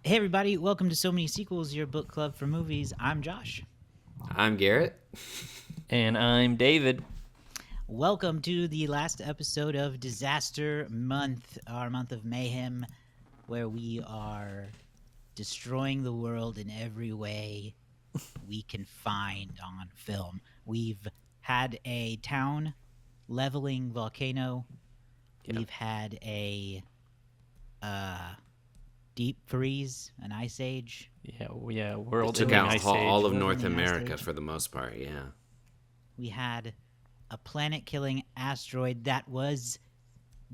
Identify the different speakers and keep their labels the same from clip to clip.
Speaker 1: Hey everybody, welcome to So Many Sequels, your book club for movies. I'm Josh.
Speaker 2: I'm Garrett.
Speaker 3: And I'm David.
Speaker 1: Welcome to the last episode of Disaster Month, our month of mayhem, where we are destroying the world in every way we can find on film. We've had a town leveling volcano.
Speaker 3: Yep.
Speaker 1: We've had a deep freeze, an ice age.
Speaker 3: World
Speaker 2: Took
Speaker 3: ending
Speaker 2: out
Speaker 3: ice
Speaker 2: all
Speaker 3: age.
Speaker 2: of North
Speaker 1: World-ending ice
Speaker 2: America
Speaker 1: age.
Speaker 2: for the most part, yeah.
Speaker 1: We had a planet-killing asteroid that was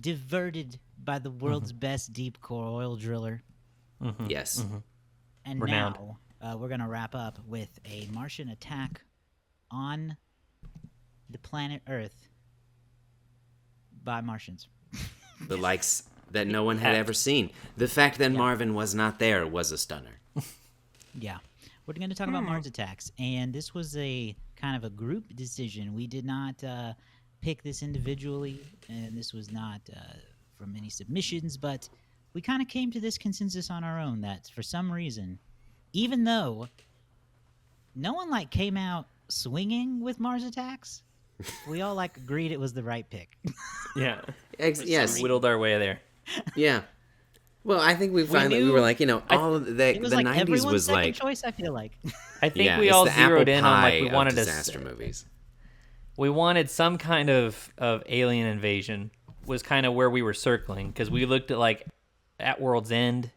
Speaker 1: diverted by the world's best deep core oil driller.
Speaker 2: Yes.
Speaker 1: And
Speaker 3: Renowned.
Speaker 1: now we're going to wrap up with a Martian attack on the planet Earth by Martians.
Speaker 2: The likes that no one had ever seen. The fact that Marvin was not there was a stunner.
Speaker 1: Yeah. We're going to talk about Mars attacks, and this was a kind of a group decision. We did not pick this individually, and this was not from any submissions, but we kind of came to this consensus on our own that for some reason, even though no one came out swinging with Mars attacks, we all agreed it was the right pick.
Speaker 3: Yeah.
Speaker 2: Yes.
Speaker 3: Whittled our way there.
Speaker 2: Yeah. Well, I think we finally we
Speaker 1: knew-
Speaker 2: were like, all of the
Speaker 1: It was
Speaker 2: 90s
Speaker 1: everyone's
Speaker 2: was
Speaker 1: second
Speaker 2: like
Speaker 1: choice, I feel like.
Speaker 3: I think
Speaker 2: yeah,
Speaker 3: we
Speaker 2: it's
Speaker 3: all
Speaker 2: the
Speaker 3: zeroed
Speaker 2: apple
Speaker 3: in on
Speaker 2: pie
Speaker 3: we
Speaker 2: of
Speaker 3: wanted
Speaker 2: disaster movies.
Speaker 3: we wanted some kind of alien invasion was kind of where we were circling because we looked at At World's End.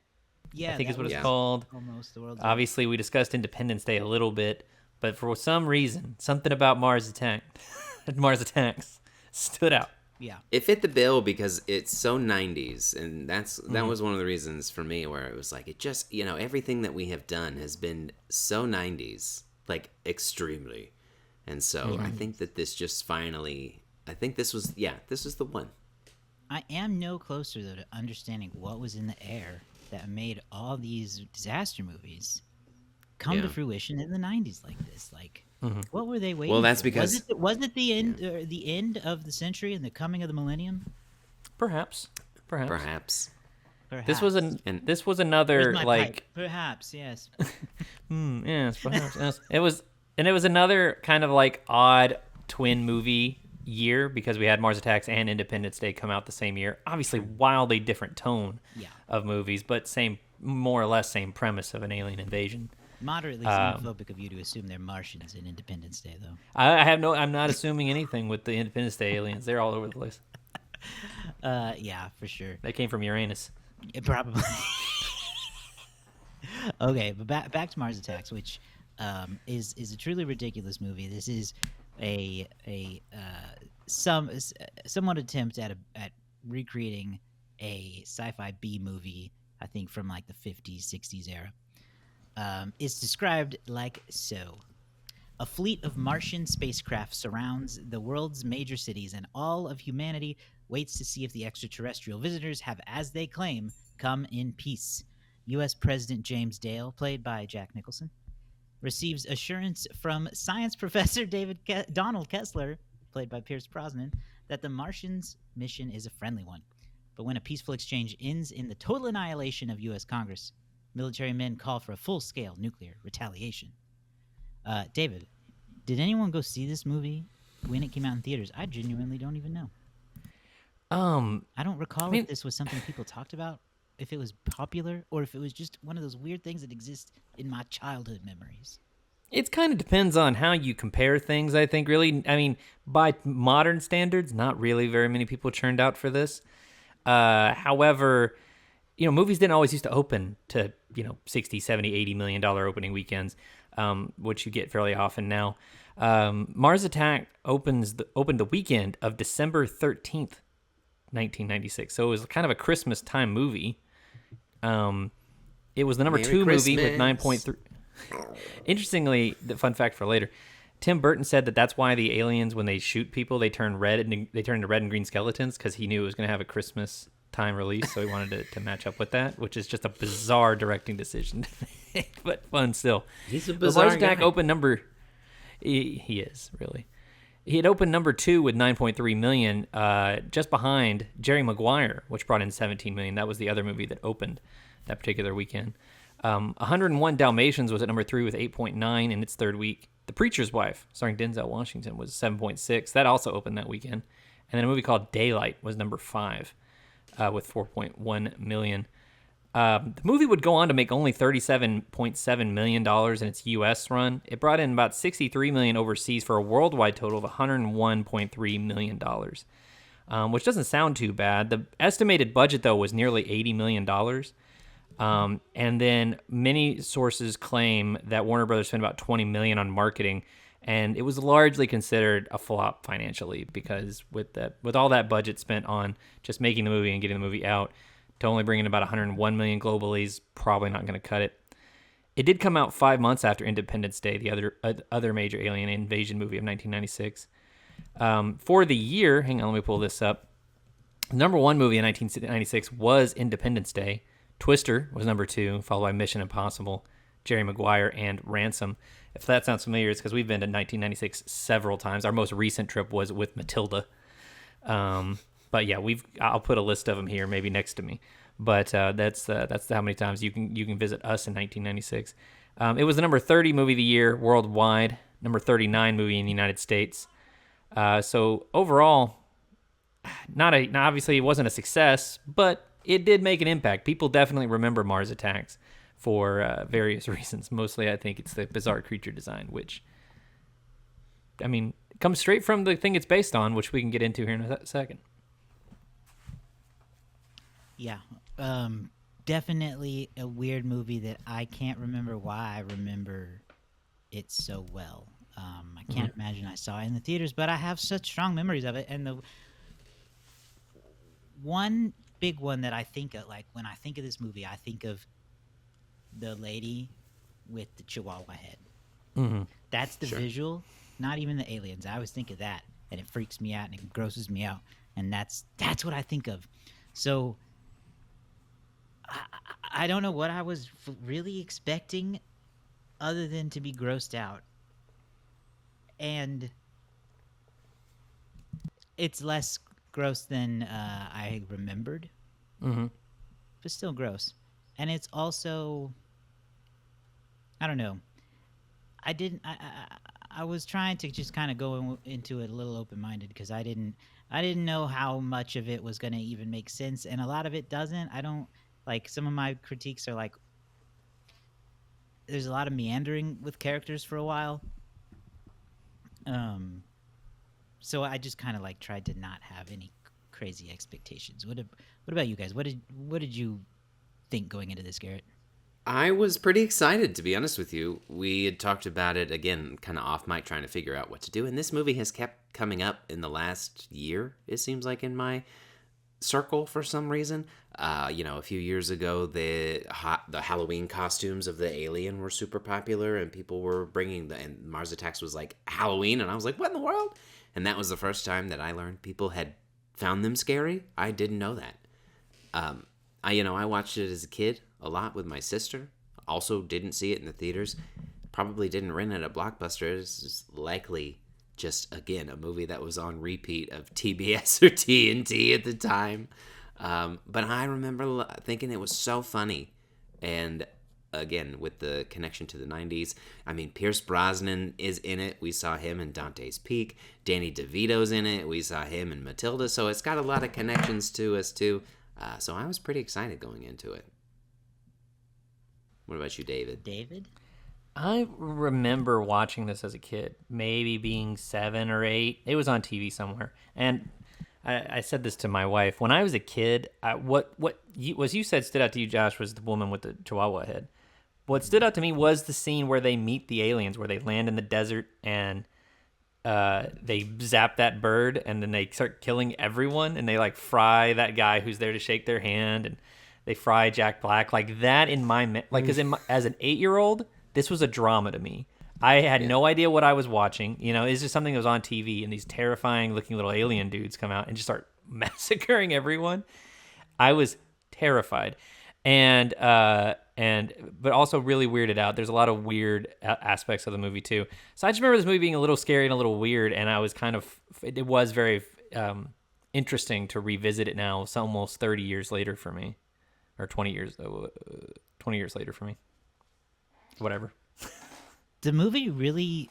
Speaker 1: Yeah,
Speaker 3: I think is what it's
Speaker 2: Yeah.
Speaker 3: called.
Speaker 1: almost the world's
Speaker 3: Obviously, we discussed Independence Day a little bit, but for some reason, something about Mars Attacks stood out.
Speaker 1: Yeah.
Speaker 2: It fit the bill because it's so 90s, and that was one of the reasons for me where it was like it just everything that we have done has been so 90s, extremely, and so I think that this just finally this was the one.
Speaker 1: I am no closer, though, to understanding what was in the air that made all these disaster movies come to
Speaker 2: Yeah.
Speaker 1: fruition in the 90s like this. What were they waiting
Speaker 2: Well, that's
Speaker 1: for?
Speaker 2: because-
Speaker 1: Was it the end of the century and the coming of the millennium?
Speaker 3: Perhaps.
Speaker 2: Perhaps.
Speaker 1: Perhaps.
Speaker 3: This was
Speaker 2: And-
Speaker 3: this was
Speaker 1: Where's
Speaker 3: another
Speaker 1: my pipe? Perhaps, yes.
Speaker 3: yes, perhaps. Yes. It was another kind of odd twin movie year because we had Mars Attacks and Independence Day come out the same year. Obviously, wildly different tone
Speaker 1: Yeah.
Speaker 3: of movies, but more or less same premise of an alien invasion.
Speaker 1: Moderately xenophobic of you to assume they're Martians in Independence Day, though.
Speaker 3: I'm not assuming anything with the Independence Day aliens. They're all over the place.
Speaker 1: Yeah, for sure.
Speaker 3: They came from Uranus.
Speaker 1: Yeah, probably. Okay, but back to Mars Attacks, which is a truly ridiculous movie. This is a somewhat attempt at recreating a sci-fi B movie, I think from the 50s, 60s era. It's described like so. A fleet of Martian spacecraft surrounds the world's major cities, and all of humanity waits to see if the extraterrestrial visitors have, as they claim, come in peace. U.S. President James Dale, played by Jack Nicholson, receives assurance from science professor Donald Kessler, played by Pierce Brosnan, that the Martians' mission is a friendly one. But when a peaceful exchange ends in the total annihilation of U.S. Congress, military men call for a full-scale nuclear retaliation. David, did anyone go see this movie when it came out in theaters? I genuinely don't even know. I don't recall if this was something people talked about, if it was popular, or if it was just one of those weird things that exist in my childhood memories.
Speaker 3: It kind of depends on how you compare things, I think, really. I mean, by modern standards, not really very many people churned out for this. However, movies didn't always used to open to, 60, 70, $80 million opening weekends, which you get fairly often now. Mars Attack opened the weekend of December 13th, 1996. So it was kind of a Christmas time movie. It was the number
Speaker 2: Merry
Speaker 3: 2 movie with
Speaker 2: Christmas.
Speaker 3: 9.3. Interestingly, the fun fact for later, Tim Burton said that's why the aliens, when they shoot people, they turn into red and green skeletons, because he knew it was going to have a Christmas time release, so he wanted to match up with that, which is just a bizarre directing decision to make, but fun still.
Speaker 2: He's a
Speaker 3: But
Speaker 2: bizarre
Speaker 3: Mars Attack
Speaker 2: guy.
Speaker 3: opened number. He is really. He had opened number 2 with 9.3 million, just behind Jerry Maguire, which brought in 17 million. That was the other movie that opened that particular weekend. 101 Dalmatians was at number 3 with 8.9 in its third week. The Preacher's Wife, starring Denzel Washington, was 7.6. That also opened that weekend. And then a movie called Daylight was number 5 with 4.1 million. The movie would go on to make only $37.7 million in its U.S. run. It brought in about $63 million overseas for a worldwide total of $101.3 million, which doesn't sound too bad. The estimated budget, though, was nearly $80 million. And then many sources claim that Warner Brothers spent about $20 million on marketing, and it was largely considered a flop financially because with all that budget spent on just making the movie and getting the movie out, to only bring in about 101 million globally is probably not going to cut it. It did come out 5 months after Independence Day, the other major alien invasion movie of 1996. For the year, hang on, let me pull this up. Number 1 movie in 1996 was Independence Day. Twister was number 2, followed by Mission Impossible, Jerry Maguire, and Ransom. If that sounds familiar, it's because we've been to 1996 several times. Our most recent trip was with Matilda. But yeah, I'll put a list of them here, maybe next to me. But that's how many times you can visit us in 1996. It was the number 30 movie of the year worldwide, number 39 movie in the United States. So overall, obviously it wasn't a success, but it did make an impact. People definitely remember Mars Attacks for various reasons. Mostly, I think it's the bizarre creature design, which, I mean, comes straight from the thing it's based on, which we can get into here in a second.
Speaker 1: Yeah, definitely a weird movie that I can't remember why I remember it so well. I can't imagine I saw it in the theaters, but I have such strong memories of it. And the one big one that I think of, like when I think of this movie, I think of the lady with the Chihuahua head.
Speaker 3: Mm-hmm.
Speaker 1: That's the visual, not even the aliens. I always think of that, and it freaks me out and it grosses me out, and that's what I think of. So I don't know what I was really expecting other than to be grossed out. And it's less gross than I remembered, but still gross. And it's also, I don't know. I was trying to just kind of go into it a little open-minded because I didn't know how much of it was going to even make sense, and a lot of it doesn't. I don't like, some of my critiques are like, there's a lot of meandering with characters for a while. So I just kind of like tried to not have any crazy expectations. What about you guys? What did you think going into this, Garrett?
Speaker 2: I was pretty excited, to be honest with you. We had talked about it, again, kind of off mic, trying to figure out what to do. And this movie has kept coming up in the last year, it seems like, in my circle for some reason. A few years ago, the Halloween costumes of the alien were super popular, and people were and Mars Attacks was like Halloween, and I was like, what in the world? And that was the first time that I learned people had found them scary. I didn't know that. I watched it as a kid a lot with my sister. Also didn't see it in the theaters. Probably didn't rent it at Blockbuster. It's just likely just, again, a movie that was on repeat of TBS or TNT at the time. But I remember thinking it was so funny. And again, with the connection to the 90s, I mean, Pierce Brosnan is in it. We saw him in Dante's Peak. Danny DeVito's in it. We saw him in Matilda. So it's got a lot of connections to us, too. So I was pretty excited going into it. What about you, David?
Speaker 1: David?
Speaker 3: I remember watching this as a kid, maybe being 7 or 8. It was on TV somewhere. And I said this to my wife. When I was a kid, what you said stood out to you, Josh, was the woman with the Chihuahua head. What stood out to me was the scene where they meet the aliens, where they land in the desert and they zap that bird, and then they start killing everyone, and they like fry that guy who's there to shake their hand, and they fry Jack Black. Like that in my as an 8-year-old, this was a drama to me. I had no idea what I was watching. It's just something that was on TV, and these terrifying looking little alien dudes come out and just start massacring everyone. I was terrified, but also really weirded out. There's a lot of weird aspects of the movie too. So I just remember this movie being a little scary and a little weird, and I was it was very interesting to revisit it now. It's almost 30 years later for me, or 20 20 years later for me. Whatever.
Speaker 1: The movie really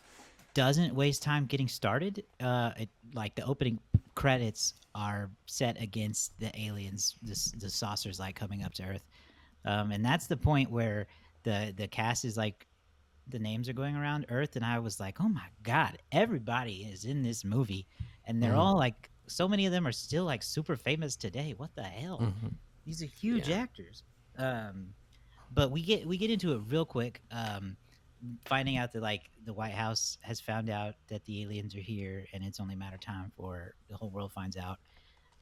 Speaker 1: doesn't waste time getting started. Like the opening credits are set against the aliens, the saucers like coming up to Earth, and that's the point where the cast is like, the names are going around Earth, and I was like, oh my god, everybody is in this movie, and they're all like, so many of them are still like super famous today. What the hell? These are huge actors. But we get into it real quick. Finding out that like the White House has found out that the aliens are here, and it's only a matter of time before the whole world finds out.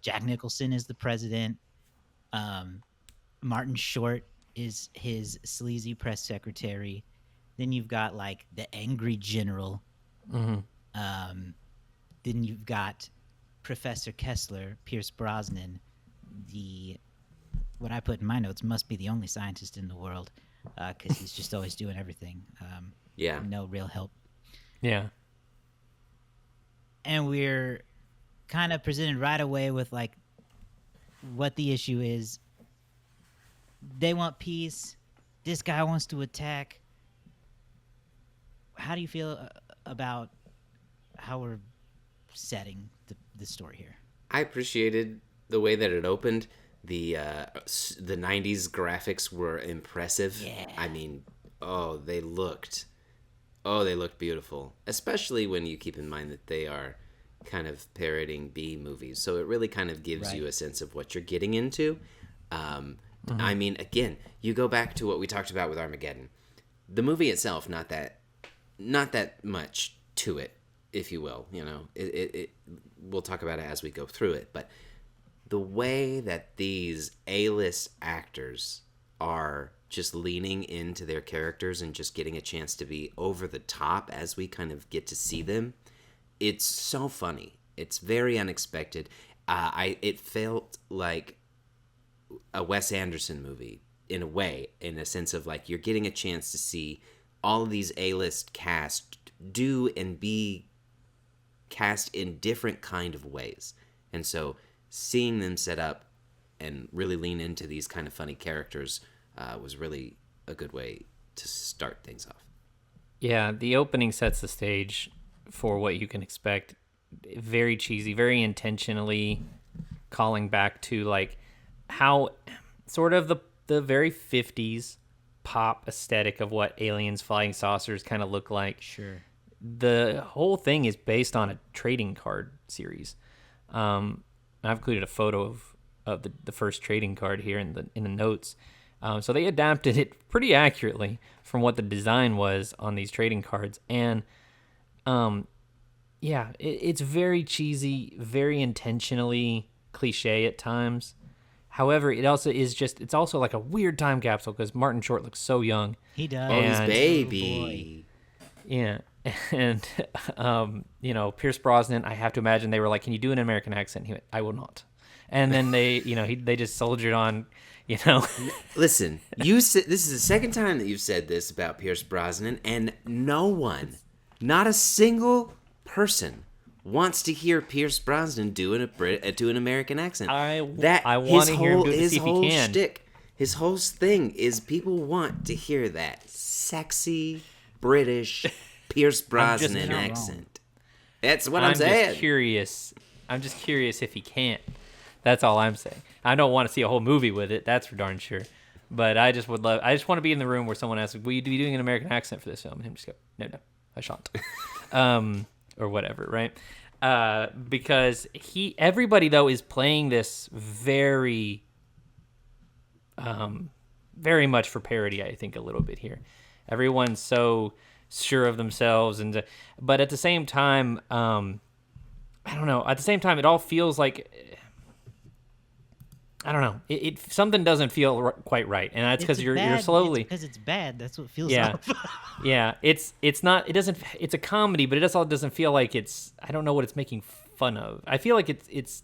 Speaker 1: Jack Nicholson is the president. Martin Short is his sleazy press secretary. Then you've got like the angry general. Then you've got Professor Kessler, Pierce Brosnan, what I put in my notes must be the only scientist in the world, because he's just always doing everything. No real help.
Speaker 3: Yeah.
Speaker 1: And we're kind of presented right away with like what the issue is. They want peace. This guy wants to attack. How do you feel about how we're setting the story here?
Speaker 2: I appreciated the way that it opened. The 90s graphics were impressive.
Speaker 1: Yeah.
Speaker 2: I mean, they looked beautiful, especially when you keep in mind that they are kind of parodying B movies. So it really kind of gives you a sense of what you're getting into. I mean, again, you go back to what we talked about with Armageddon. The movie itself, not that much to it, if you will. You know, it we'll talk about it as we go through it, but the way that these A-list actors are just leaning into their characters and just getting a chance to be over the top as we kind of get to see them, it's so funny. It's very unexpected. It felt like a Wes Anderson movie in a way, in a sense of like you're getting a chance to see all of these A-list cast do and be cast in different kind of ways. And so seeing them set up and really lean into these kind of funny characters was really a good way to start things off.
Speaker 3: Yeah, the opening sets the stage for what you can expect. Very cheesy, very intentionally calling back to like how sort of the very 50s pop aesthetic of what aliens, flying saucers kind of look like.
Speaker 1: Sure.
Speaker 3: The whole thing is based on a trading card series. I've included a photo of the first trading card here in the notes. So they adapted it pretty accurately from what the design was on these trading cards. And it's very cheesy, very intentionally cliche at times. However, it's also like a weird time capsule because Martin Short looks so young.
Speaker 1: He does.
Speaker 2: Oh, his
Speaker 3: And-
Speaker 2: baby.
Speaker 3: Yeah. And, Pierce Brosnan, I have to imagine they were like, can you do an American accent? He went, I will not. And then they, they just soldiered on,
Speaker 2: Listen, you said this is the second time that you've said this about Pierce Brosnan, and no one, not a single person, wants to hear Pierce Brosnan do an American accent.
Speaker 3: I want to hear him do it to see if he can.
Speaker 2: Shtick, his whole thing is people want to hear that sexy British Pierce Brosnan
Speaker 1: not
Speaker 2: accent. That's what I'm saying.
Speaker 3: I'm just curious if he can't. That's all I'm saying. I don't want to see a whole movie with it. That's for darn sure. But I just want to be in the room where someone asks, will you be doing an American accent for this film? And him just go, no, I shan't. Or whatever, right? Because everybody though is playing this very, very much for parody. I think a little bit here. Everyone's so sure of themselves, but at the same time, I don't know. At the same time, it all feels like, I don't know. It something doesn't feel quite right, and that's because you're slowly.
Speaker 1: Because it's bad. That's what feels
Speaker 3: Yeah,
Speaker 1: off.
Speaker 3: yeah. It's not. It doesn't. It's a comedy, but it also doesn't feel like it's. I don't know what it's making fun of. I feel like it's.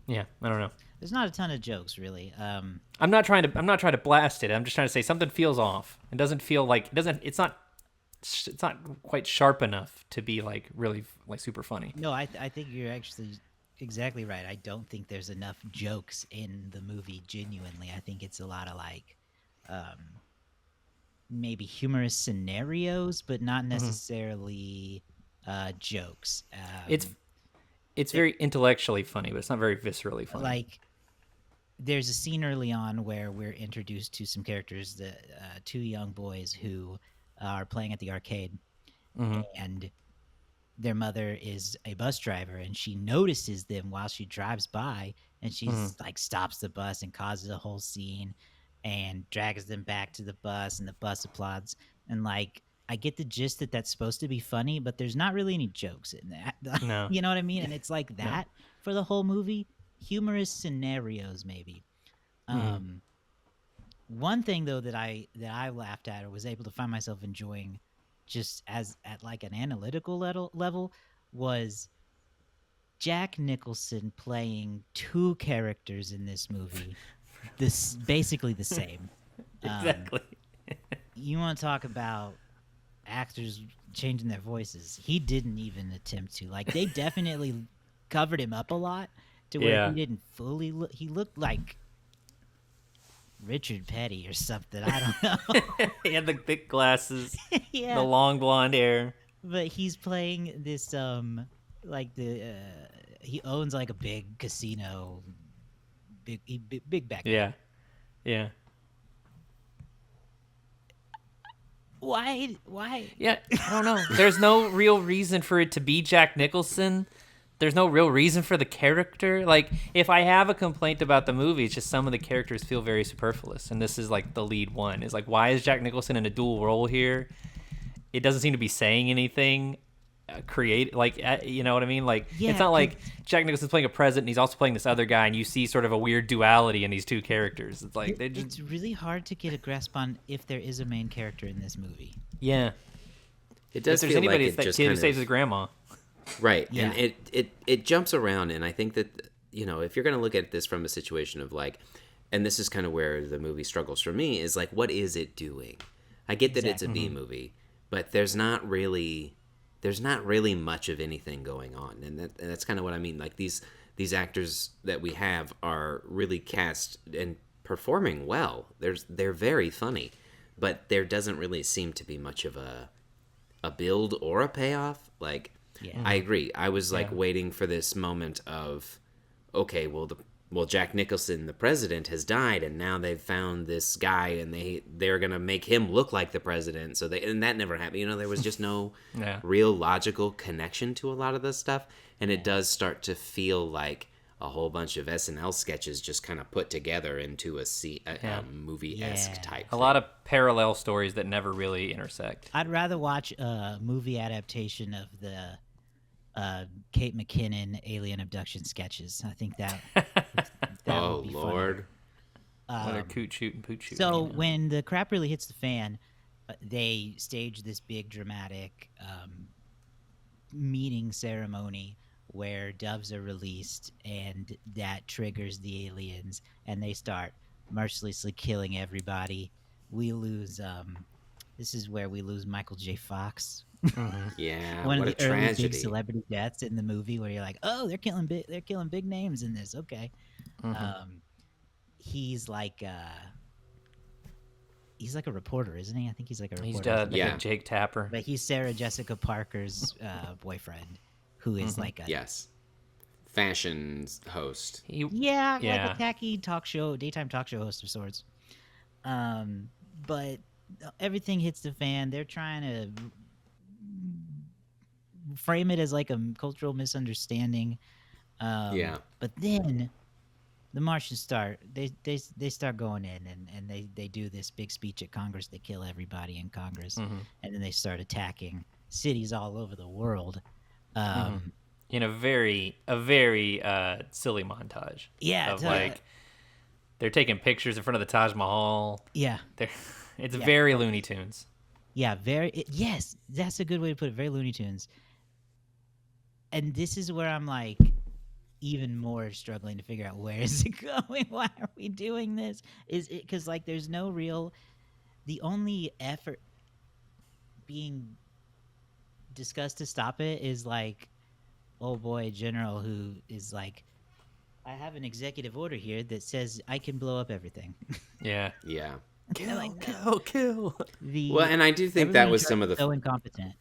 Speaker 3: Yeah, I don't know.
Speaker 1: There's not a ton of jokes, really.
Speaker 3: I'm not trying to blast it. I'm just trying to say something feels off. It doesn't feel like it doesn't. It's not quite sharp enough to be like really like super funny.
Speaker 1: No, I think you're actually exactly right. I don't think there's enough jokes in the movie genuinely. I think it's a lot of like um maybe humorous scenarios, but not necessarily jokes.
Speaker 3: It's it's
Speaker 1: Th-
Speaker 3: very intellectually funny, but it's not very viscerally funny.
Speaker 1: like there's a scene early on where we're introduced to some characters, the two young boys who are playing at the arcade,
Speaker 3: Mm-hmm.
Speaker 1: and their mother is a bus driver, and she notices them while she drives by, and she's like stops the bus and causes a whole scene and drags them back to the bus, and the bus applauds. And like I get the gist that that's supposed to be funny, but there's not really any jokes in that.
Speaker 3: No,
Speaker 1: You know what I mean? And it's like
Speaker 3: no.
Speaker 1: that for the whole movie. Humorous scenarios maybe. um One thing though that I laughed at or was able to find myself enjoying just as at like an analytical level was Jack Nicholson playing two characters in this movie, this basically the same.
Speaker 3: Exactly.
Speaker 1: You want to talk about actors changing their voices? He didn't even attempt to. Like they definitely covered him up a lot to where
Speaker 3: Yeah.
Speaker 1: he didn't fully look. He looked like Richard Petty or something. I don't know.
Speaker 3: He had the thick glasses,
Speaker 1: Yeah,
Speaker 3: the long blonde hair.
Speaker 1: but he's playing this like the he owns like a big casino, big back.
Speaker 3: Yeah, yeah,
Speaker 1: Why
Speaker 3: yeah. I don't know. There's no real reason for it to be Jack Nicholson. There's no real reason for the character. Like, if I have a complaint about the movie, it's just some of the characters feel very superfluous, and this is like the lead one. Is like, why is Jack Nicholson in a dual role here? It doesn't seem to be saying anything. You know what I mean? Like,
Speaker 1: Yeah,
Speaker 3: it's not like Jack Nicholson's playing a president and he's also playing this other guy, and you see sort of a weird duality in these two characters. It's like they just
Speaker 1: it's really hard to get a grasp on if there is a main character in this movie.
Speaker 3: yeah.
Speaker 2: It
Speaker 3: If
Speaker 2: does
Speaker 3: there's
Speaker 2: feel like
Speaker 3: anybody,
Speaker 2: it
Speaker 3: it's that
Speaker 2: just
Speaker 3: kid who
Speaker 2: kind
Speaker 3: saves
Speaker 2: of
Speaker 3: his grandma.
Speaker 2: right,
Speaker 1: Yeah.
Speaker 2: and it jumps around, and I think that if you're going to look at this from a situation of like, and this is kind of where the movie struggles for me is like, what is it doing? I get that it's a B movie, but there's not really much of anything going on, and that's kind of what I mean. Like these actors that we have are really cast and performing well. They're very funny, but there doesn't really seem to be much of a build or a payoff. Like,
Speaker 1: Yeah.
Speaker 2: I agree. I was like waiting for this moment of, okay, well Jack Nicholson, the president, has died, and now they've found this guy, and they're gonna make him look like the president. So and that never happened. There was just no
Speaker 3: Yeah.
Speaker 2: real logical connection to a lot of this stuff, and it does start to feel like a whole bunch of SNL sketches just kind of put together into a movie-esque
Speaker 1: Yeah.
Speaker 2: type.
Speaker 3: A lot of parallel stories that never really intersect.
Speaker 1: I'd rather watch a movie adaptation of the Kate McKinnon alien abduction sketches. I think that
Speaker 2: Oh
Speaker 1: would be
Speaker 2: Lord.
Speaker 3: Another coot shoot and poot shoot.
Speaker 1: So when the crap really hits the fan, they stage this big dramatic meeting ceremony where doves are released, and that triggers the aliens, and they start mercilessly killing everybody. We lose. This is where we lose Michael J. Fox.
Speaker 2: Yeah,
Speaker 1: One
Speaker 2: what
Speaker 1: of
Speaker 2: a
Speaker 1: the early big
Speaker 2: tragedy.
Speaker 1: celebrity deaths in the movie, where you're like, oh, they're killing big names in this. Okay. He's like a reporter, isn't he? I think he's like a reporter.
Speaker 3: He's like
Speaker 2: Yeah.
Speaker 3: a Jake Tapper.
Speaker 1: But he's Sarah Jessica Parker's boyfriend, who is like a
Speaker 2: Yes. Fashion host.
Speaker 3: He,
Speaker 1: like
Speaker 3: Yeah.
Speaker 1: a tacky daytime talk show host of sorts. But everything hits the fan. They're trying to frame it as like a cultural misunderstanding.
Speaker 2: Yeah.
Speaker 1: But then the Martians start. They start going in, and they do this big speech at Congress. They kill everybody in Congress, and then they start attacking cities all over the world.
Speaker 3: in a very silly montage.
Speaker 1: Yeah,
Speaker 3: Of like they're taking pictures in front of the Taj Mahal.
Speaker 1: yeah,
Speaker 3: It's very Looney Tunes.
Speaker 1: yeah. Yes, that's a good way to put it. Very Looney Tunes. And this is where I'm like even more struggling to figure out where is it going. Why are we doing this? Is it because like there's no real. The only effort being discussed to stop it is like old boy general who is like, I have an executive order here that says I can blow up everything.
Speaker 3: Yeah.
Speaker 2: Yeah.
Speaker 1: They're like, no.
Speaker 3: Kill.
Speaker 2: Well, and I do think
Speaker 1: everyone
Speaker 2: that
Speaker 1: in
Speaker 2: was
Speaker 1: charge
Speaker 2: some of
Speaker 1: is
Speaker 2: the
Speaker 1: so incompetent.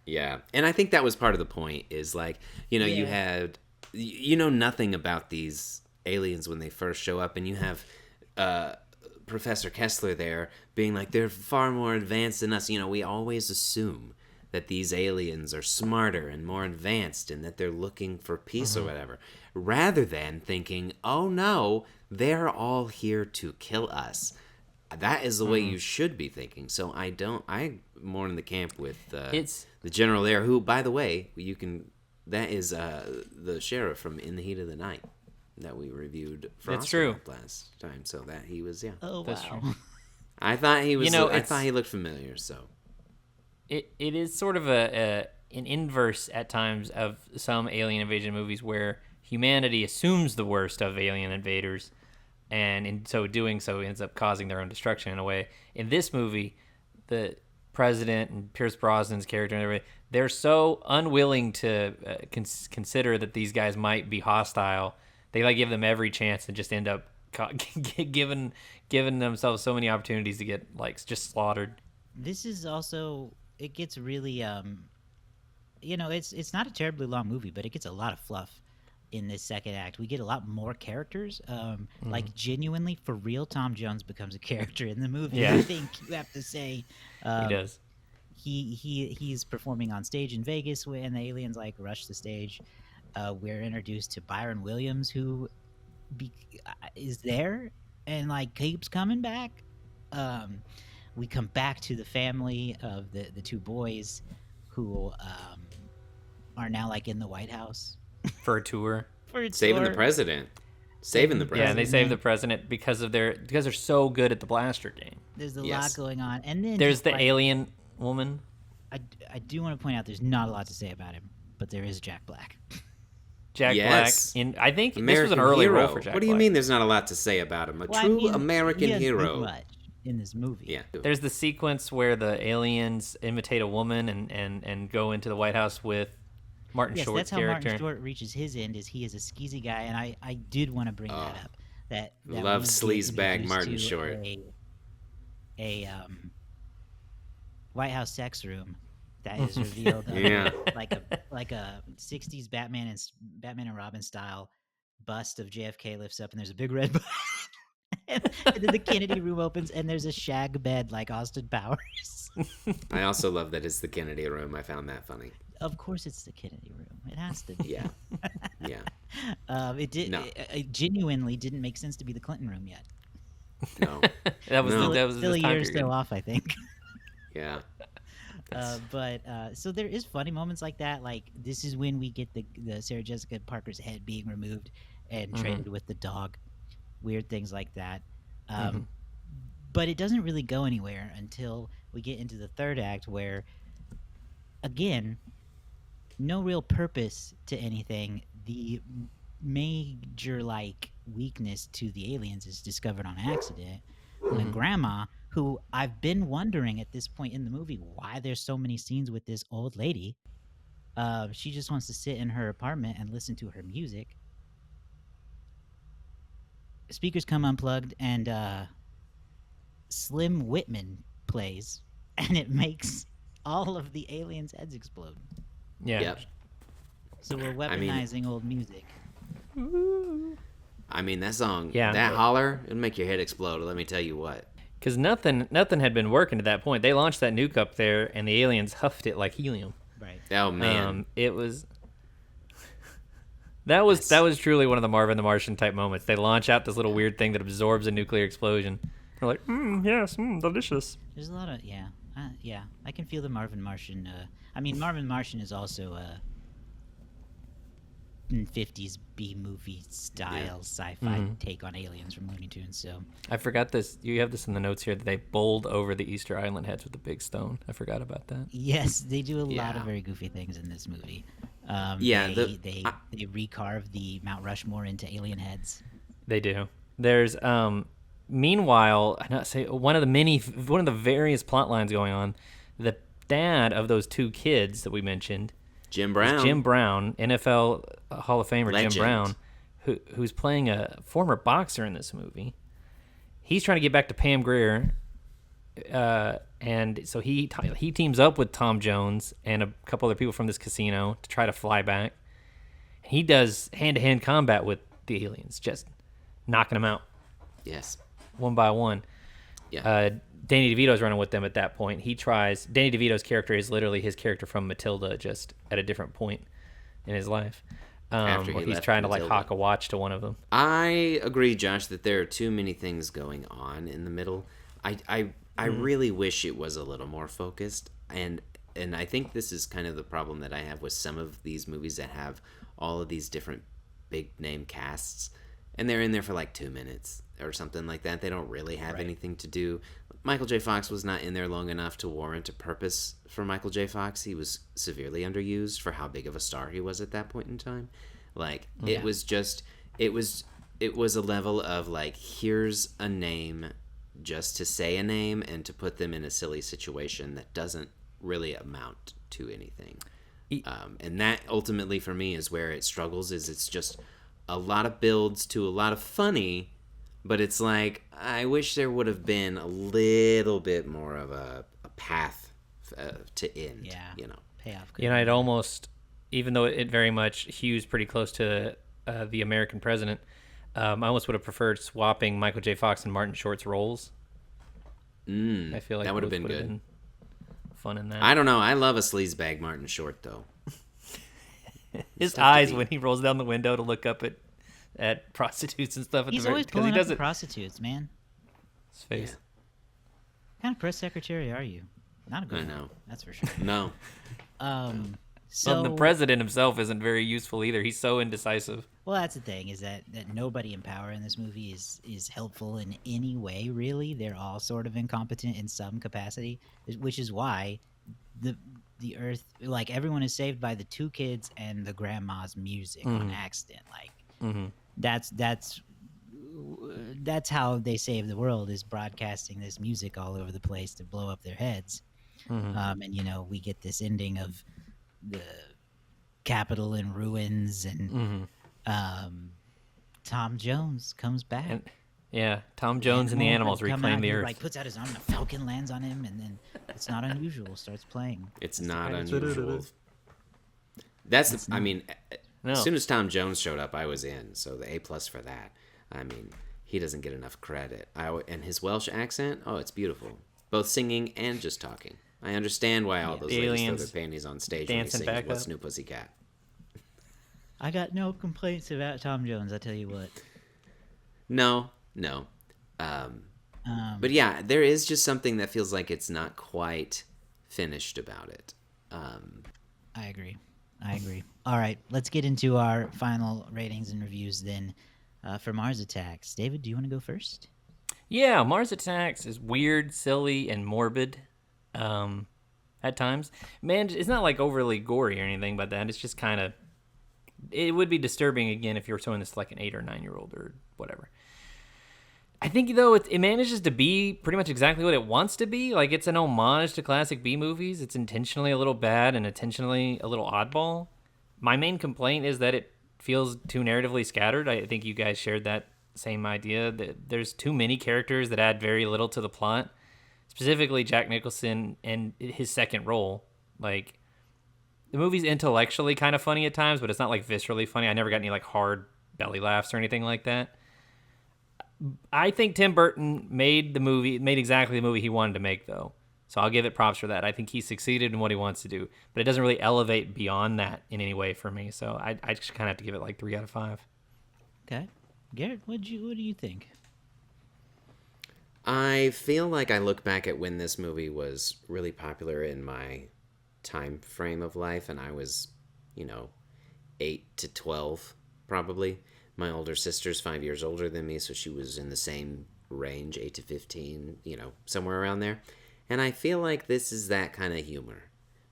Speaker 2: Yeah, and I think that was part of the point is like, you know, you
Speaker 1: Yeah.
Speaker 2: had, you know, nothing about these aliens when they first show up, and you have Professor Kessler there being like, they're far more advanced than us. You know, we always assume that these aliens are smarter and more advanced and that they're looking for peace or whatever, rather than thinking, oh no, they're all here to kill us. That is the way you should be thinking. So I'm more in the camp with the general there, who, by the way, that is the sheriff from In the Heat of the Night that we reviewed for
Speaker 3: That's
Speaker 2: Oscar
Speaker 3: true.
Speaker 2: last time. So that he was,
Speaker 1: Oh,
Speaker 3: That's
Speaker 1: wow.
Speaker 3: true.
Speaker 2: I thought he was,
Speaker 3: You know,
Speaker 2: I
Speaker 3: it's-
Speaker 2: thought he looked familiar. So
Speaker 3: It is sort of an inverse at times of some alien invasion movies where humanity assumes the worst of alien invaders, and in so doing so ends up causing their own destruction in a way. In this movie, the president and Pierce Brosnan's character and everybody, they're so unwilling to consider that these guys might be hostile. They like give them every chance and just end up giving themselves so many opportunities to get like just slaughtered.
Speaker 1: This is also, it gets really it's not a terribly long movie, but it gets a lot of fluff in this second act. We get a lot more characters. Like genuinely for real, Tom Jones becomes a character in the movie.
Speaker 3: Yeah.
Speaker 1: I think you have to say
Speaker 3: He does.
Speaker 1: he's performing on stage in Vegas and the aliens like rush the stage. We're introduced to Byron Williams, who is there and like keeps coming back. We come back to the family of the two boys who are now like in the White House
Speaker 3: For a tour.
Speaker 1: for a
Speaker 2: saving the
Speaker 1: tour.
Speaker 2: president, saving the
Speaker 3: Yeah,
Speaker 2: president.
Speaker 3: and they save the president because they're so good at the blaster game.
Speaker 1: There's a
Speaker 2: Yes.
Speaker 1: lot going on, and then
Speaker 3: There's
Speaker 1: just,
Speaker 3: the
Speaker 1: like,
Speaker 3: alien woman.
Speaker 1: I do want to point out there's not a lot to say about him, but there is Jack Black.
Speaker 3: Jack
Speaker 2: Yes.
Speaker 3: Black. I think this was
Speaker 2: American
Speaker 3: an early
Speaker 2: hero.
Speaker 3: role for Jack
Speaker 2: What do you
Speaker 3: Black.
Speaker 2: mean? There's not a lot to say about him. A
Speaker 1: Well, I
Speaker 2: true
Speaker 1: mean,
Speaker 2: American
Speaker 1: he doesn't do
Speaker 2: hero.
Speaker 1: much in this movie.
Speaker 2: Yeah.
Speaker 3: There's the sequence where the aliens imitate a woman and go into the White House with Martin
Speaker 1: Yes,
Speaker 3: Short's
Speaker 1: that's how
Speaker 3: character.
Speaker 1: Martin Short reaches his end. Is he is a skeezy guy, and I did want to bring that up. That
Speaker 2: Love
Speaker 1: we get
Speaker 2: sleazebag
Speaker 1: introduced
Speaker 2: Martin
Speaker 1: to
Speaker 2: Short.
Speaker 1: A White House sex room that is revealed.
Speaker 2: Yeah.
Speaker 1: like a '60s Batman and Robin style bust of JFK lifts up, and there's a big red button. and then the Kennedy room opens, and there's a shag bed like Austin Powers.
Speaker 2: I also love that it's the Kennedy room. I found that funny.
Speaker 1: Of course, it's the Kennedy room. It has to be.
Speaker 2: Yeah. Yeah.
Speaker 1: It did.
Speaker 2: No.
Speaker 1: It genuinely didn't make sense to be the Clinton room yet.
Speaker 2: No.
Speaker 3: that was
Speaker 2: No.
Speaker 3: that was
Speaker 1: Still a
Speaker 3: this time
Speaker 1: year or
Speaker 3: period.
Speaker 1: so off, I think.
Speaker 2: Yeah.
Speaker 1: But so there is funny moments like that. Like this is when we get the Sarah Jessica Parker's head being removed and traded with the dog. Weird things like that. But it doesn't really go anywhere until we get into the third act, where again, no real purpose to anything. The major like weakness to the aliens is discovered on accident. When grandma, who I've been wondering at this point in the movie why there's so many scenes with this old lady, she just wants to sit in her apartment and listen to her music. Speakers come unplugged, and Slim Whitman plays, and it makes all of the aliens' heads explode.
Speaker 3: Yeah.
Speaker 2: Yep.
Speaker 1: So we're
Speaker 2: I mean-
Speaker 1: weaponizing old music.
Speaker 2: I mean, that song,
Speaker 3: Yeah.
Speaker 2: that holler, it'll make your head explode. Let me tell you what.
Speaker 3: Because nothing had been working to that point. They launched that nuke up there, and the aliens huffed it like helium.
Speaker 1: Right.
Speaker 2: Oh, man.
Speaker 3: It was that was truly one of the Marvin the Martian type moments. They launch out this little weird thing that absorbs a nuclear explosion. They're like, yes, delicious.
Speaker 1: There's a lot of yeah. I can feel the Marvin Martian. I mean, Marvin Martian is also 50s B movie style sci-fi take on aliens from Looney Tunes. So
Speaker 3: I forgot this. You have this in the notes here that they bowled over the Easter Island heads with a big stone. I forgot about that.
Speaker 1: yes, they do a lot
Speaker 2: Yeah.
Speaker 1: of very goofy things in this movie.
Speaker 2: Yeah,
Speaker 1: they recarve the Mount Rushmore into alien heads.
Speaker 3: They do. There's meanwhile, I not say one of the various plot lines going on. The dad of those two kids that we mentioned
Speaker 2: Jim Brown.
Speaker 3: Jim Brown, NFL Hall of Famer
Speaker 2: Legend.
Speaker 3: Jim Brown, who's playing a former boxer in this movie. He's trying to get back to Pam Grier, and so he teams up with Tom Jones and a couple other people from this casino to try to fly back. He does hand-to-hand combat with the aliens, just knocking them out
Speaker 2: Yes.
Speaker 3: one by one.
Speaker 2: Yeah.
Speaker 3: Danny DeVito's running with them at that point. Danny DeVito's character is literally his character from Matilda, just at a different point in his life.
Speaker 2: After he
Speaker 3: Where he's
Speaker 2: left
Speaker 3: trying to
Speaker 2: Matilda.
Speaker 3: hawk a watch to one of them.
Speaker 2: I agree, Josh, that there are too many things going on in the middle. I really wish it was a little more focused, and I think this is kind of the problem that I have with some of these movies that have all of these different big name casts, and they're in there for like 2 minutes or something like that. They don't really have anything to do. Michael J. Fox was not in there long enough to warrant a purpose for Michael J. Fox. He was severely underused for how big of a star he was at that point in time. Like, it was just, it was a level of like, here's a name just to say a name and to put them in a silly situation that doesn't really amount to anything. And that ultimately for me is where it struggles, is it's just a lot of builds to a lot of funny, but it's like, I wish there would have been a little bit more of a path to end.
Speaker 1: Yeah.
Speaker 2: You know.
Speaker 1: Payoff.
Speaker 3: I'd almost, even though it very much hews pretty close to the American president, I almost would have preferred swapping Michael J. Fox and Martin Short's roles. I feel like
Speaker 2: that would have
Speaker 3: both
Speaker 2: been good.
Speaker 3: Fun in that.
Speaker 2: I don't know. I love a sleazebag Martin Short though.
Speaker 3: His eyes when he rolls down the window to look up at prostitutes and stuff.
Speaker 1: He's always pulling up the prostitutes, man.
Speaker 3: His face.
Speaker 2: Yeah.
Speaker 1: What kind of press secretary are you? Not a good
Speaker 2: I
Speaker 1: one.
Speaker 2: know.
Speaker 1: That's for sure.
Speaker 2: No.
Speaker 1: So
Speaker 3: Well, the president himself isn't very useful either. He's so indecisive.
Speaker 1: Well, that's the thing, is that nobody in power in this movie is helpful in any way, really. They're all sort of incompetent in some capacity, which is why the Earth, like, everyone is saved by the two kids and the grandma's music on accident. Like, that's how they save the world, is broadcasting this music all over the place to blow up their heads. And, we get this ending of the Capitol in ruins, and Tom Jones comes back.
Speaker 3: Tom Jones and the animals reclaim the Earth.
Speaker 1: Like, puts out his arm, and a falcon lands on him, and then It's Not Unusual starts playing.
Speaker 2: It's not unusual. As soon as Tom Jones showed up, I was in. So the A+ for that. I mean, he doesn't get enough credit. And his Welsh accent, it's beautiful. Both singing and just talking. I understand why all those ladies throw their panties on stage when he sings What's New Pussycat.
Speaker 1: I got no complaints about Tom Jones, I tell you what.
Speaker 2: No. But yeah, there is just something that feels like it's not quite finished about it.
Speaker 1: I agree. All right, let's get into our final ratings and reviews then for Mars Attacks. David, do you want to go first?
Speaker 3: Yeah, Mars Attacks is weird, silly, and morbid at times. Man, it's not like overly gory or anything but that. It's just kind of... It would be disturbing, again, if you were showing this to like an 8 or 9-year-old or whatever. I think, though, it manages to be pretty much exactly what it wants to be. Like, it's an homage to classic B movies. It's intentionally a little bad and intentionally a little oddball. My main complaint is that it feels too narratively scattered. I think you guys shared that same idea, that there's too many characters that add very little to the plot. Specifically, Jack Nicholson and his second role. Like, the movie's intellectually kind of funny at times, but it's not, like, viscerally funny. I never got any, like, hard belly laughs or anything like that. I think Tim Burton made exactly the movie he wanted to make, though. So I'll give it props for that. I think he succeeded in what he wants to do, but it doesn't really elevate beyond that in any way for me. So I just kind of have to give it like 3 out of 5.
Speaker 1: Okay. Garrett, what do you think?
Speaker 2: I feel like I look back at when this movie was really popular in my time frame of life, and I was, 8 to 12, probably. My older sister's 5 years older than me, so she was in the same range, 8 to 15, somewhere around there. And I feel like this is that kind of humor.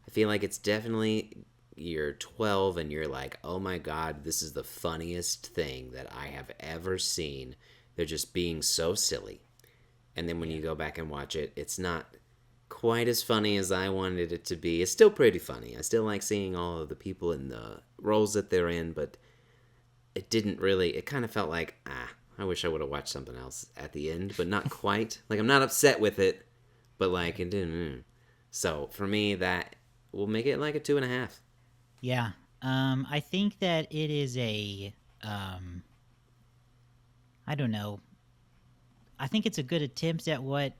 Speaker 2: I feel like it's definitely, you're 12 and you're like, oh my God, this is the funniest thing that I have ever seen. They're just being so silly. And then when you go back and watch it, it's not quite as funny as I wanted it to be. It's still pretty funny. I still like seeing all of the people in the roles that they're in, but it didn't really, it kind of felt like, I wish I would have watched something else at the end, but not quite. Like, I'm not upset with it, but like, it didn't. So for me, that will make it like a 2.5.
Speaker 1: Yeah. I think that it is a, I don't know. I think it's a good attempt at what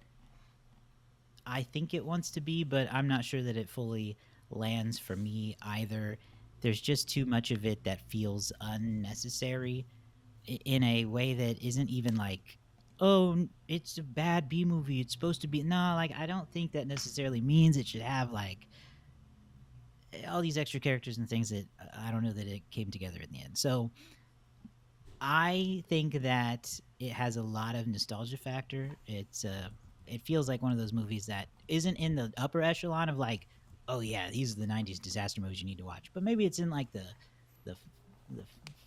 Speaker 1: I think it wants to be, but I'm not sure that it fully lands for me either. There's just too much of it that feels unnecessary in a way that isn't even like, oh, it's a bad B movie. It's supposed to be. No, like, I don't think that necessarily means it should have like all these extra characters and things that I don't know that it came together in the end. So I think that it has a lot of nostalgia factor. It feels like one of those movies that isn't in the upper echelon of like, oh yeah, these are the 90s disaster movies you need to watch. But maybe it's in like the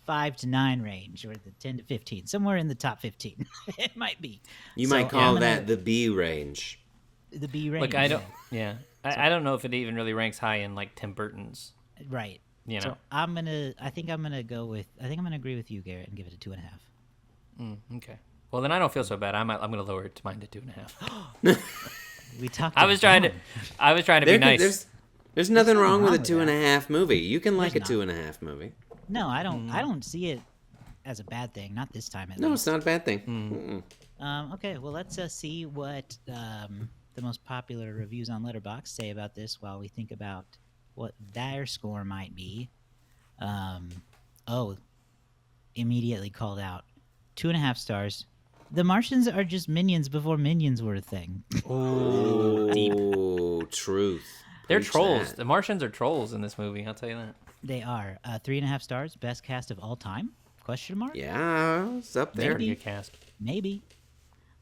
Speaker 1: 5 to 9 range, or the 10 to 15, somewhere in the top 15. It might be.
Speaker 2: You might call that the B range.
Speaker 1: The B range.
Speaker 3: Look, I don't. Yeah, I don't know if it even really ranks high in like Tim Burton's.
Speaker 1: Right.
Speaker 3: You know.
Speaker 1: So I think I'm gonna agree with you, Garrett, and give it a 2.5.
Speaker 3: Okay. Well, then I don't feel so bad. I'm gonna lower it to mine to 2.5.
Speaker 1: We talked.
Speaker 3: I was trying to be nice.
Speaker 2: There's nothing wrong with a 2.5 movie. You can like a 2.5 movie.
Speaker 1: No, I don't. I don't see it as a bad thing. Not this time, at
Speaker 2: No,
Speaker 1: least.
Speaker 2: it's not a bad thing.
Speaker 1: Okay, well, let's see what the most popular reviews on Letterboxd say about this while we think about what their score might be. Immediately called out. 2.5 stars. The Martians are just minions before minions were a thing.
Speaker 2: Oh, truth.
Speaker 3: They're
Speaker 2: Preach
Speaker 3: trolls.
Speaker 2: that.
Speaker 3: The Martians are trolls in this movie. I'll tell you that.
Speaker 1: They are 3.5 stars. Best cast of all time? Question mark?
Speaker 2: Yeah, it's up there.
Speaker 3: Pretty good cast.
Speaker 1: Maybe.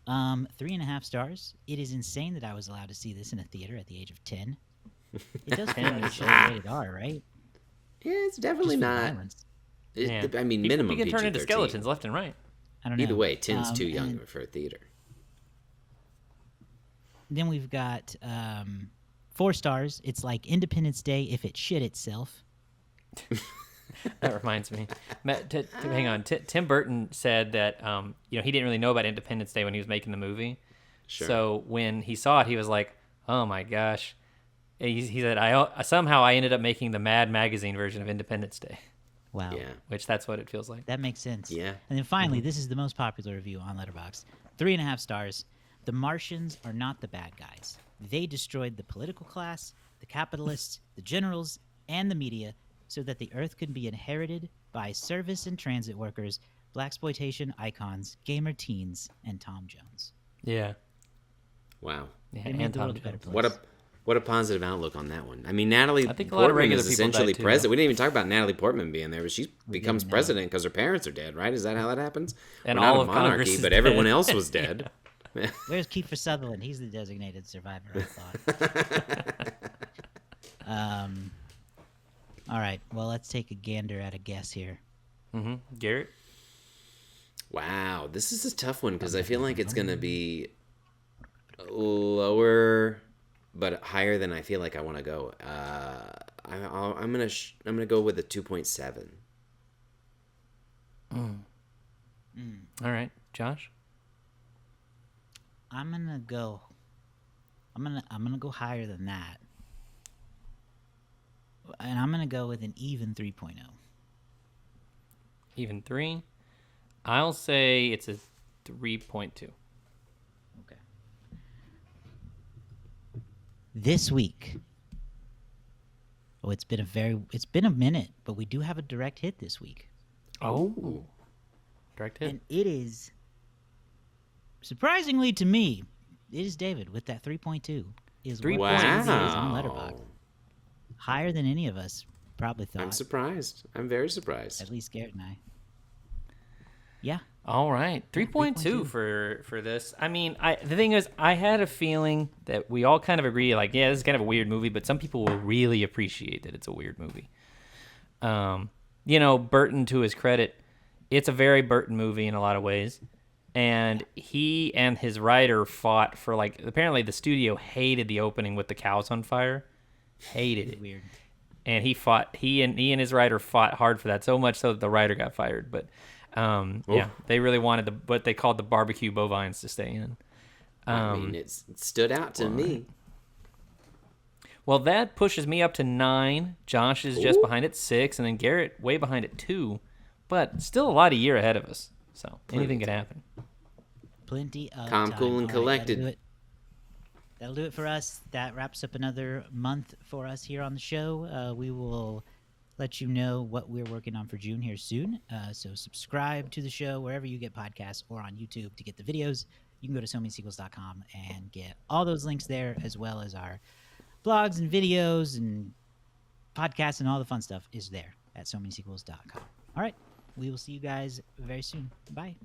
Speaker 1: 3.5 stars. It is insane that I was allowed to see this in a theater at the age of 10. It does feel like it should be rated R, right?
Speaker 2: Yeah, it's definitely
Speaker 1: Just for
Speaker 2: not.
Speaker 1: violence.
Speaker 2: I mean, minimum
Speaker 3: We can turn into
Speaker 2: PG-13.
Speaker 3: skeletons left and right.
Speaker 1: I don't know.
Speaker 2: Either way, 10's too young
Speaker 1: and
Speaker 2: for a theater.
Speaker 1: Then we've got 4 stars. It's like Independence Day if it shit itself.
Speaker 3: That reminds me. Hang on. Tim Burton said that he didn't really know about Independence Day when he was making the movie.
Speaker 2: Sure.
Speaker 3: So when he saw it, he was like, "Oh my gosh!" He said, "Somehow I ended up making the Mad Magazine version of Independence Day."
Speaker 1: Wow.
Speaker 2: Yeah.
Speaker 3: Which that's what it feels like.
Speaker 1: That makes sense.
Speaker 2: Yeah.
Speaker 1: And then finally, this is the most popular review on Letterboxd. 3.5 stars. The Martians are not the bad guys. They destroyed the political class, the capitalists, the generals, and the media so that the Earth could be inherited by service and transit workers, blaxploitation icons, gamer teens, and Tom Jones.
Speaker 3: Yeah.
Speaker 2: Wow.
Speaker 3: Yeah.
Speaker 1: They made
Speaker 3: And
Speaker 1: the
Speaker 3: Tom
Speaker 1: world a better
Speaker 3: Jones.
Speaker 1: place.
Speaker 2: What a positive outlook on that one. I mean, Natalie
Speaker 3: I think a lot of
Speaker 2: Portman
Speaker 3: regular
Speaker 2: is
Speaker 3: people died
Speaker 2: essentially
Speaker 3: too,
Speaker 2: president.
Speaker 3: though.
Speaker 2: We didn't even talk about Natalie Portman being there, but she becomes
Speaker 1: didn't, no.
Speaker 2: president because her parents are dead, right? Is that how that happens?
Speaker 3: And
Speaker 2: We're
Speaker 3: all
Speaker 2: not
Speaker 3: of
Speaker 2: a
Speaker 3: Congress
Speaker 2: monarchy,
Speaker 3: is
Speaker 2: but everyone
Speaker 3: dead.
Speaker 2: else was dead.
Speaker 1: Where's Kiefer Sutherland? He's the designated survivor, I thought. All right. Well, let's take a gander at a guess here.
Speaker 3: Garrett?
Speaker 2: Wow, this is a tough one because I feel like it's going to be lower but higher than I feel like I want to go. I'm gonna go with a 2.7.
Speaker 3: All right. Josh?
Speaker 1: I'm gonna go higher than that, and I'm gonna go with an even 3.0.
Speaker 3: Even 3? I'll say it's a 3.2.
Speaker 1: Okay. This week. Oh, it's been a minute, but we do have a direct hit this week,
Speaker 3: Oh. Direct hit?
Speaker 1: and it is surprisingly to me, it is David with that 3.2. Is what
Speaker 2: Wow.
Speaker 1: this movie is on Letterboxd. Higher than any of us probably thought.
Speaker 2: I'm surprised. I'm very surprised.
Speaker 1: At least Garrett and I. Yeah.
Speaker 3: All right, 3.2 for this. I mean, the thing is, I had a feeling that we all kind of agree, like, yeah, this is kind of a weird movie, but some people will really appreciate that it's a weird movie. Burton, to his credit, it's a very Burton movie in a lot of ways. And he and his writer fought for like, apparently the studio hated the opening with the cows on fire. Hated it.
Speaker 1: Weird.
Speaker 3: And he and his writer fought hard for that, so much so that the writer got fired. But yeah, they really wanted what they called the barbecue bovines to stay in.
Speaker 2: I mean, it stood out to me.
Speaker 3: Well, that pushes me up to 9. Josh is just behind at 6, and then Garrett way behind at 2. But still a lot of year ahead of us, so anything could happen.
Speaker 1: Plenty of
Speaker 2: Calm,
Speaker 1: time.
Speaker 2: cool, and
Speaker 1: All right,
Speaker 2: collected.
Speaker 1: that'll do it for us. That wraps up another month for us here on the show. We will let you know what we're working on for June here soon. So subscribe to the show wherever you get podcasts or on YouTube to get the videos. You can go to SoManySequels.com and get all those links there, as well as our blogs and videos and podcasts and all the fun stuff is there at SoManySequels.com. All right. We will see you guys very soon. Bye.